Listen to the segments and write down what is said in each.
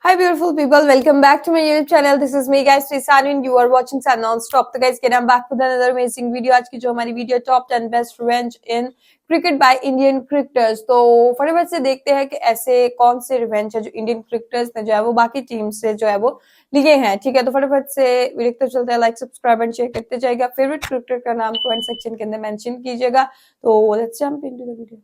Hi beautiful people, welcome back to my YouTube channel. This is me guys, Srisanu and you are watching Sun Non-Stop. तो guys, again I'm back with another amazing video. आज की जो हमारी video top 10 best revenge in cricket by Indian cricketers. तो फटाफट से देखते हैं कि ऐसे कौन से रिवेंज है जो इंडियन क्रिकेटर्स ने जो है वो बाकी टीम से जो है वो लिए हैं। ठीक है, तो फटाफट से वीडियो देखते चलते हैं। लाइक सब्सक्राइब एंड शेयर करते जाएगा। फेवरेट क्रिकेटर का नाम कमेंट सेक्शन के अंदर मेंशन कीजिएगा। तो let's jump into the video.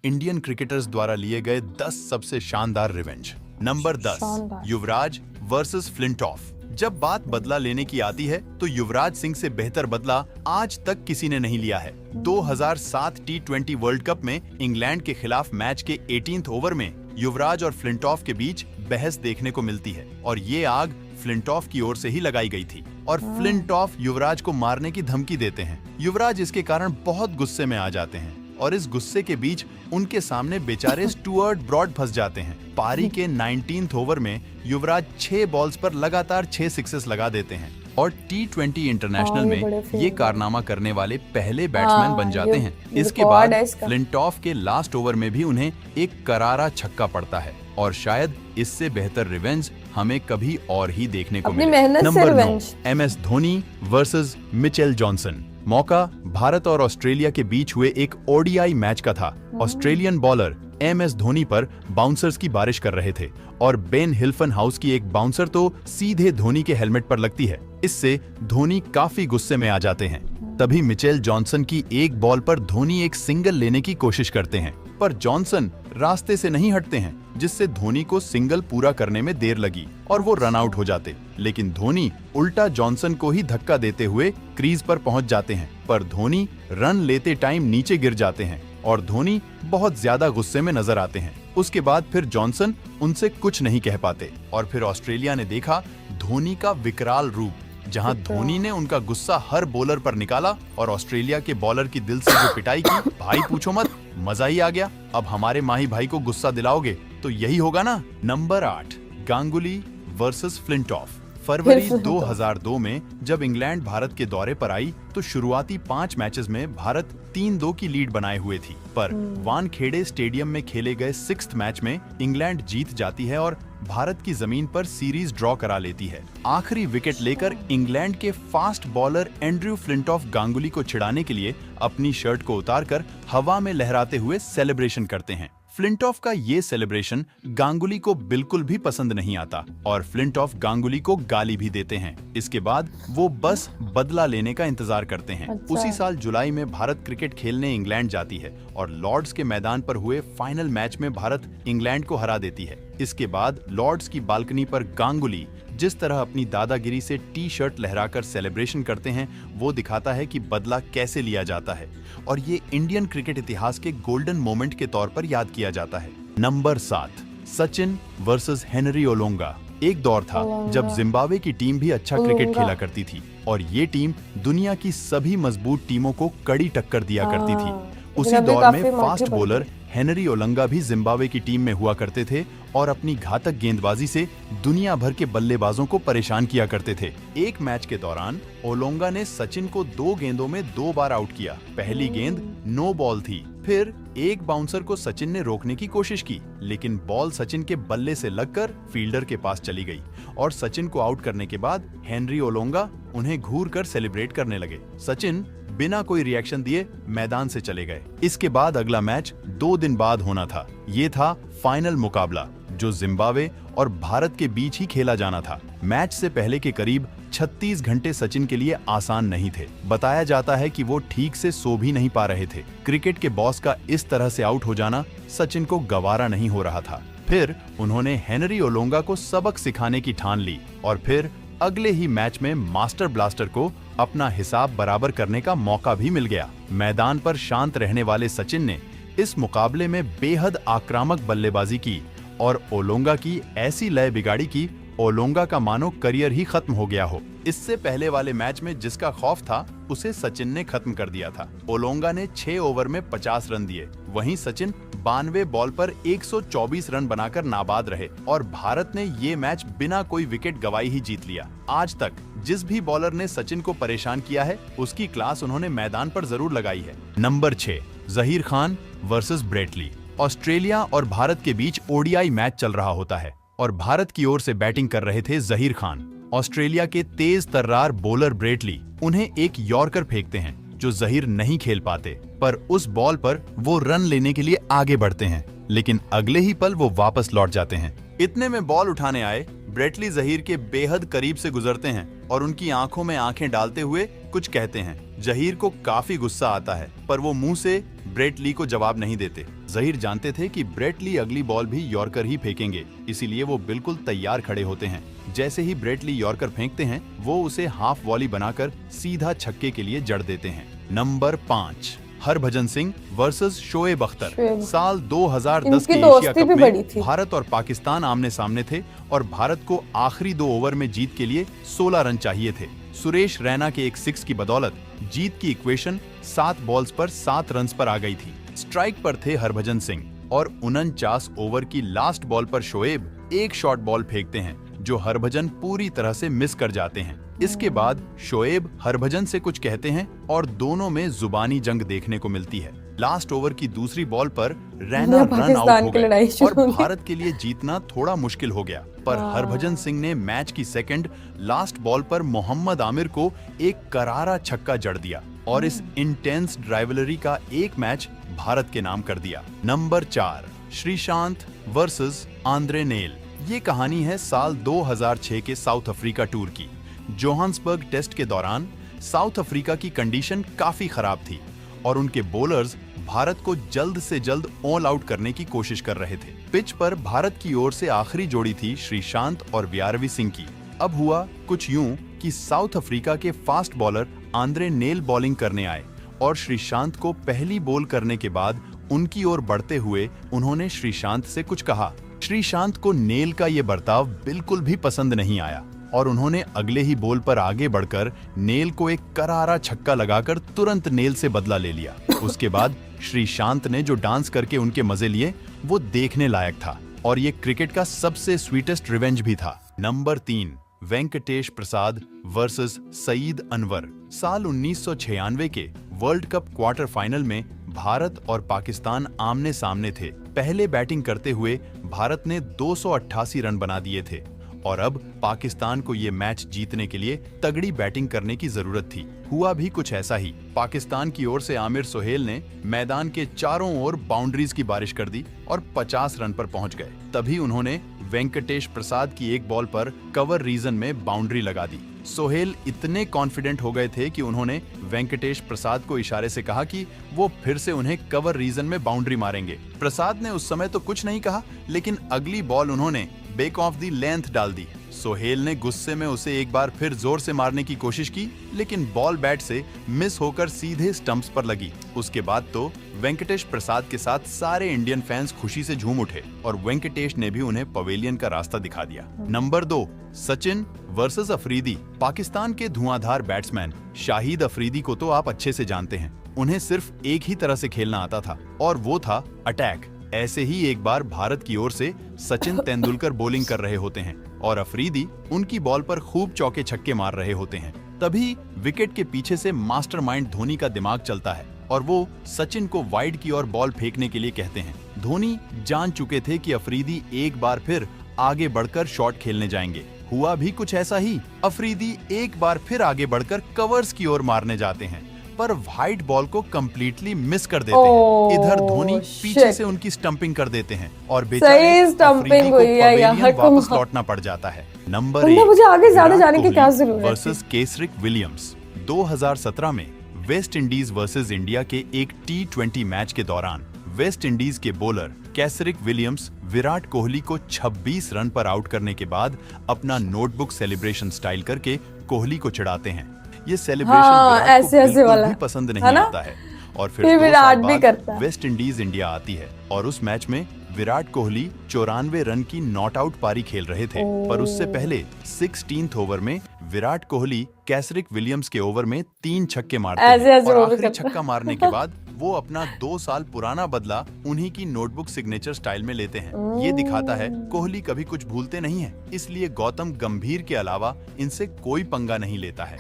Indian cricketers द्वारा लिए गए 10 सबसे शानदार रिवेंज। नंबर 10, युवराज वर्सेस फ्लिंटॉफ। जब बात बदला लेने की आती है तो युवराज सिंह से बेहतर बदला आज तक किसी ने नहीं लिया है। 2007 टी20 वर्ल्ड कप में इंग्लैंड के खिलाफ मैच के 18th ओवर में युवराज और फ्लिंटॉफ के बीच बहस देखने को मिलती है और ये आग फ्लिंटॉफ की ओर से ही लगाई गई थी और फ्लिंटॉफ युवराज को मारने की धमकी देते हैं। युवराज इसके कारण बहुत गुस्से में आ जाते हैं और इस गुस्से के बीच उनके सामने बेचारे स्टुअर्ट ब्रॉड फंस जाते हैं। पारी के 19th ओवर में युवराज 6 बॉल्स पर लगातार 6 सिक्सेस लगा देते हैं और टी20 इंटरनेशनल में ये कारनामा करने वाले पहले बैट्समैन बन जाते हैं। इसके बाद फ्लिंटॉफ के लास्ट ओवर में भी उन्हें एक करारा छक्का पड़ता है और शायद इससे बेहतर रिवेंज हमें कभी और ही देखने को मिले। Number 9, MS Dhoni versus Mitchell Johnson. मौका भारत और ऑस्ट्रेलिया के बीच हुए एक ओडीआई मैच का था। ऑस्ट्रेलियन बॉलर MS धोनी पर बाउंसर्स की बारिश कर रहे थे और बेन हिल्फन हाउस की एक बाउंसर तो सीधे धोनी के हेलमेट पर लगती है। इससे धोनी काफी गुस्से में आ जाते हैं। तभी मिचेल जॉनसन की एक बॉल पर धोनी एक सिंगल लेने की कोशिश करते हैं पर जॉनसन रास्ते से नहीं हटते हैं, जिससे धोनी को सिंगल पूरा करने में देर लगी और वो रन आउट हो जाते। लेकिन धोनी उल्टा जॉनसन को ही धक्का देते हुए क्रीज पर पहुंच जाते हैं पर धोनी रन लेते टाइम नीचे गिर जाते हैं और धोनी बहुत ज्यादा गुस्से में नजर आते हैं। उसके बाद फिर जॉनसन उनसे कुछ नहीं कह पाते और फिर ऑस्ट्रेलिया ने देखा धोनी का विकराल रूप, जहां धोनी ने उनका गुस्सा हर बॉलर पर निकाला और ऑस्ट्रेलिया के बॉलर की दिल से जो पिटाई की, भाई पूछो मत, मजा ही आ गया। अब हमारे माही भाई को गुस्सा दिलाओगे तो यही होगा ना। Number 8, Ganguly versus Flintoff. फरवरी 2002 में जब इंग्लैंड भारत के दौरे पर आई तो शुरुआती 5 मैचेस में भारत 3-2 की लीड बनाए हुए थी, पर वानखेड़े स्टेडियम में खेले गए 6th मैच में इंग्लैंड जीत जाती है और भारत की जमीन पर सीरीज ड्रॉ करा लेती है। आखिरी विकेट लेकर इंग्लैंड के fast bowler Andrew Flintoff Ganguly को छिड़ाने के लिए अपनी शर्ट को उतारकर हवा में लहराते हुए सेलिब्रेशन करते हैं। फ्लिंटॉफ का ये सेलिब्रेशन गांगुली को बिल्कुल भी पसंद नहीं आता और फ्लिंटॉफ गांगुली को गाली भी देते हैं। इसके बाद वो बस बदला लेने का इंतजार करते हैं। उसी साल जुलाई में भारत क्रिकेट खेलने इंग्लैंड जाती है और लॉर्ड्स के मैदान पर हुए फाइनल मैच में भारत इंग्लैंड को हरा देती है। इसके बाद लॉर्ड्स की बालकनी पर गांगुली जिस तरह अपनी दादागिरी से टी-शर्ट लहराकर सेलिब्रेशन करते हैं वो दिखाता है कि बदला कैसे लिया जाता है और ये इंडियन क्रिकेट इतिहास के गोल्डन मोमेंट के तौर पर याद किया जाता है। Number 7, Sachin versus Henry Olonga. एक दौर था जब जिम्बाब्वे की टीम भी अच्छा क्रिकेट खेला करती थी और ये टीम दुनिया की सभी मजबूत टीमों को कड़ी टक्कर दिया करती थी। उसी दौर में फास्ट बॉलर हेनरी ओलंगा भी जिम्बाब्वे की टीम में हुआ करते थे और अपनी घातक गेंदबाजी से दुनिया भर के बल्लेबाजों को परेशान किया करते थे। एक मैच के दौरान ओलोंगा ने सचिन को 2 गेंदों में 2 बार आउट किया। पहली गेंद नो बॉल थी, फिर एक बाउंसर को सचिन ने रोकने की कोशिश की, लेकिन बॉल सचिन के बल्ले से लगकर फील्डर के पास चली गई और सचिन को आउट करने के बाद हेनरी ओलोंगा उन्हें घूर कर सेलिब्रेट करने लगे। सचिन बिना कोई रिएक्शन दिए मैदान से चले गए। इसके बाद अगला मैच 2 दिन बाद होना था। ये था फाइनल मुकाबला जो जिम्बाब्वे और भारत के बीच ही खेला जाना था। मैच से पहले के करीब 36 घंटे सचिन के लिए आसान नहीं थे। बताया जाता है कि वो ठीक से सो भी नहीं पा रहे थे। क्रिकेट के बॉस का इस तरह से आउट हो जाना सचिन को गवारा नहीं हो रहा था। फिर उन्होंने हेनरी ओलोंगा को सबक सिखाने की ठान ली और फिर अगले ही मैच में मास्टर ब्लास्टर को अपना हिसाब बराबर करने का मौका भी मिल गया। मैदान पर शांत रहने वाले सचिन ने इस मुकाबले में बेहद आक्रामक बल्लेबाजी की और ओलोंगा की ऐसी लय बिगाड़ी कि ओलोंगा का मानो करियर ही खत्म हो गया हो। इससे पहले वाले मैच में जिसका खौफ था उसे सचिन ने खत्म कर दिया था। ओलोंगा ने 6 ओवर में 50 रन दिए, वहीं सचिन 92 बॉल पर 124 रन बनाकर नाबाद रहे और भारत ने ये मैच बिना कोई विकेट गवाई ही जीत लिया। आज तक जिस भी बॉलर ने सचिन को परेशान किया है उसकी क्लास उन्होंने मैदान पर जरूर लगाई है। Number 6, Zaheer Khan versus Brett Lee. Australia और भारत के बीच ओडीआई मैच चल रहा होता है। और भारत की ओर से बैटिंग कर रहे थे जहीर खान। ऑस्ट्रेलिया के तेज तर्रार बॉलर ब्रेटली उन्हें एक यॉर्कर फेंकते हैं जो जहीर नहीं खेल पाते, पर उस बॉल पर वो रन लेने के लिए आगे बढ़ते हैं, लेकिन अगले ही पल वो वापस लौट जाते हैं। इतने में बॉल उठाने आए ब्रेटली जहीर के बेहद करीब से गुजरते हैं और उनकी आंखों में आंखें डालते हुए कुछ कहते हैं। जहीर को काफी गुस्सा आता है, पर वो मुंह से ब्रेटली को जवाब नहीं देते। जहीर जानते थे कि ब्रेटली अगली बॉल भी यॉर्कर ही फेंकेंगे, इसीलिए वो बिल्कुल तैयार खड़े होते हैं। जैसे ही ब्रेटली यॉर्कर फेंकते हैं, वो उसे हाफ वॉली बनाकर सीधा छक्के के लिए जड़ देते हैं। Number 5, Harbhajan Singh versus Shoaib Akhtar. साल 2010 के एशिया कप में भारत और पाकिस्तान आमने सामने थे और भारत को आखिरी 2 ओवर में जीत के लिए 16 रन चाहिए थे। सुरेश रैना के एक 6 की बदौलत जीत की इक्वेशन 7 बॉल्स पर 7 रन पर आ गई थी। स्ट्राइक पर थे हरभजन सिंह और 49 ओवर की लास्ट बॉल पर शोएब एक शॉर्ट बॉल फेंकते हैं जो हरभजन पूरी तरह से मिस कर जाते हैं। इसके बाद शोएब हरभजन से कुछ कहते हैं और दोनों में जुबानी जंग देखने को मिलती है। लास्ट ओवर की दूसरी बॉल पर रैना रन आउट हो गए और भारत के लिए जीतना थोड़ा मुश्किल हो गया, पर हरभजन सिंह ने मैच की सेकंड लास्ट बॉल पर मोहम्मद आमिर को एक करारा छक्का जड़ दिया और इस इंटेंस राइवलरी का एक मैच भारत के नाम कर दिया। Number 4, Sreesanth versus Andre nail. ये कहानी है साल 2006 के साउथ अफ्रीका टूर की। जोहान्सबर्ग टेस्ट के दौरान साउथ अफ्रीका की कंडीशन काफी खराब थी और उनके बॉलर्स भारत को जल्द से जल्द ऑल आउट करने की कोशिश कर रहे थे। पिच पर भारत की ओर से आखिरी जोड़ी थी श्रीशांत और व्यारवी सिंह की। अब हुआ कुछ यूं कि साउथ अफ्रीका के fast bowler Andre nail bowling करने आए और श्रीशांत को पहली बॉल करने के बाद उनकी ओर बढ़ते हुए उन्होंने श्रीशांत से कुछ कहा। श्रीशांत को नेल का ये बर्ताव बिल्कुल भी पसंद नहीं आया और उन्होंने अगले ही बॉल पर आगे बढ़कर नेल को एक करारा छक्का लगाकर तुरंत नेल से बदला ले लिया। उसके बाद श्रीशांत ने जो डांस करके उनके मजे लिए वो देखने लायक था और ये क्रिकेट का सबसे स्वीटेस्ट रिवेंज भी था। नंबर 3, वेंकटेश प्रसाद वर्सेस सईद अनवर। साल 1996 के वर्ल्ड कप क्वार्टर फाइनल में भारत और पाकिस्तान आमने सामने थे। पहले बैटिंग करते हुए भारत ने 288 रन बना दिए थे और अब पाकिस्तान को ये मैच जीतने के लिए तगड़ी बैटिंग करने की जरूरत थी। हुआ भी कुछ ऐसा ही। पाकिस्तान की ओर से आमिर सोहेल ने मैदान के चारों ओर बाउंड्रीज की बारिश कर दी और 50 रन पर पहुंच गए। तभी उन्होंने वेंकटेश प्रसाद की एक बॉल पर कवर रीजन में बाउंड्री लगा दी। सोहेल इतने कॉन्फिडेंट हो गए थे कि उन्होंने वेंकटेश प्रसाद को इशारे से कहा कि वो फिर से उन्हें कवर रीजन में बाउंड्री मारेंगे। प्रसाद ने उस समय तो कुछ नहीं कहा, लेकिन अगली बॉल उन्होंने बैक ऑफ दी लेंथ डाल दी। सोहेल ने गुस्से में उसे एक बार फिर जोर से मारने की कोशिश की, लेकिन बॉल बैट से मिस होकर सीधे स्टंप्स पर लगी। उसके बाद तो वेंकटेश प्रसाद के साथ सारे इंडियन फैंस खुशी से झूम उठे और वेंकटेश ने भी उन्हें पवेलियन का रास्ता दिखा दिया। Number 2, Sachin versus Afridi. पाकिस्तान के धुआंधार बैट्समैन शाहिद अफरीदी को तो आप अच्छे से जानते हैं। उन्हें सिर्फ एक ही तरह से खेलना आता था और वो था अटैक। ऐसे ही एक बार भारत की ओर से सचिन तेंदुलकर बॉलिंग कर रहे होते हैं और अफरीदी उनकी बॉल पर खूब चौके छक्के मार रहे होते हैं। तभी विकेट के पीछे से मास्टरमाइंड धोनी का दिमाग चलता है और वो सचिन को वाइड की ओर बॉल फेंकने के लिए कहते हैं। धोनी जान चुके थे कि अफरीदी एक बार फिर आगे बढ़कर शॉट खेलने जाएंगे। हुआ भी कुछ ऐसा ही। अफरीदी एक बार फिर आगे बढ़कर कवर्स की ओर मारने जाते हैं, पर व्हाइट बॉल को कंप्लीटली मिस कर देते हैं। इधर धोनी पीछे से उनकी स्टंपिंग कर देते हैं और बेचारे अफरीदी को पवेलियन वापस लौटना पड़ जाता है। नंबर 1, मुझे आगे ज्यादा जाने की क्या जरूरत वर्सेस केसरिक विलियम्स। 2017 में वेस्ट इंडीज वर्सेस इंडिया के एक T20 मैच के दौरान वेस्ट इंडीज के bowler Kesrick Williams Virat Kohli को 26 रन पर आउट करने के बाद अपना नोटबुक सेलिब्रेशन स्टाइल करके कोहली को चिढ़ाते हैं। ये सेलिब्रेशन ऐसे वाला भी पसंद नहीं आता है और फिर विराट भी करता है। वेस्ट इंडीज इंडिया आती है और उस मैच में विराट कोहली 94 रन की नॉट आउट पारी खेल रहे थे, पर उससे पहले 16th ओवर में विराट कोहली कैसरिक विलियम्स के ओवर में 3 छक्के मारते हैं और आखिरी छक्का मारने के बाद वो अपना 2 साल पुराना बदला उन्हीं की नोटबुक सिग्नेचर स्टाइल में लेते हैं। ये दिखाता है कोहली कभी कुछ भूलते नहीं है, इसलिए गौतम गंभीर के अलावा इनसे कोई पंगा नहीं लेता है।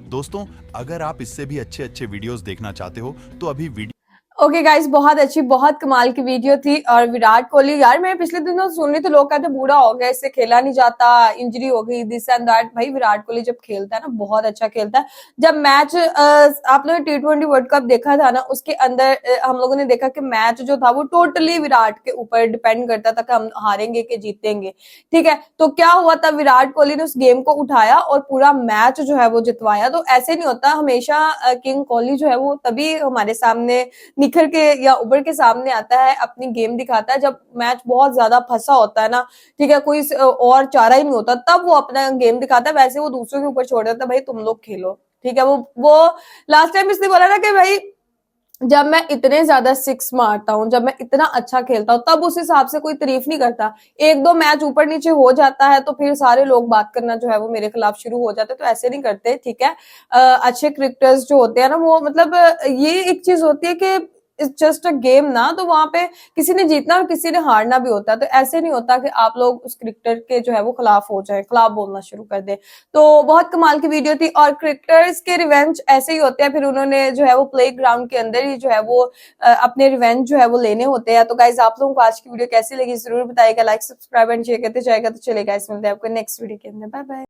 दोस्तों, अगर आप इससे भी अच्छे वीडियोस देखना चाहते हो तो अभी वीडियो ओके गाइस, बहुत अच्छी बहुत कमाल की वीडियो थी। और विराट कोहली यार, मैं पिछले दिनों सुन रही थी, लोग कहते बूढ़ा हो गया, इससे खेला नहीं जाता, इंजरी हो गई, दिस एंड दैट। भाई विराट कोहली जब खेलता है ना, बहुत अच्छा खेलता है। जब मैच आप लोगों ने T20 वर्ल्ड कप देखा था ना, उसके अंदर हम लोगों ने देखा कि मैच जो था वो टोटली विराट के ऊपर डिपेंड करता था कि हम हारेंगे कि जीतेंगे। ठीक है, तो क्या हुआ था, विराट कोहली ने उस गेम को उठाया और पूरा मैच जो है वो जितवाया। तो ऐसे नहीं होता हमेशा, किंग कोहली जो है वो तभी हमारे सामने निखर के या उभर के सामने आता है, अपनी गेम दिखाता है, जब मैच बहुत ज्यादा फंसा होता है ना, ठीक है, कोई और चारा ही नहीं होता, तब वो अपना गेम दिखाता है। वैसे वो दूसरों के ऊपर छोड़ देता है, भाई तुम लोग खेलो। ठीक है, वो लास्ट टाइम इसलिए बोला ना कि भाई जब मैं इतने ज्यादा सिक्स मारता हूँ, जब मैं इतना अच्छा खेलता हूँ, तब उस हिसाब से कोई तारीफ नहीं करता। एक दो मैच ऊपर नीचे हो जाता है तो फिर सारे लोग बात करना जो है वो मेरे खिलाफ शुरू हो जाते हैं, तो ऐसे नहीं करते। ठीक है, अच्छे क्रिकेटर्स जो होते हैं ना, वो मतलब ये एक चीज होती है कि इट्स जस्ट अ गेम ना, तो वहां पे किसी ने जीतना और किसी ने हारना भी होता है। तो ऐसे नहीं होता कि आप लोग उस क्रिकेटर के जो है वो खिलाफ हो जाए, खिलाफ बोलना शुरू कर दे। तो बहुत कमाल की वीडियो थी। और क्रिकेटर्स के रिवेंज ऐसे ही होते हैं, फिर उन्होंने जो है वो प्ले ग्राउंड के अंदर ही जो है वो अपने रिवेंज जो है वो लेने होते हैं। तो गाइज, आप लोगों को आज की वीडियो कैसी लगी जरूर बताइएगा, लाइक सब्सक्राइब एंड शेयर करते जाएगा। तो चलेगा, इस मिलते हैं आपको नेक्स्ट वीडियो के अंदर। Bye bye.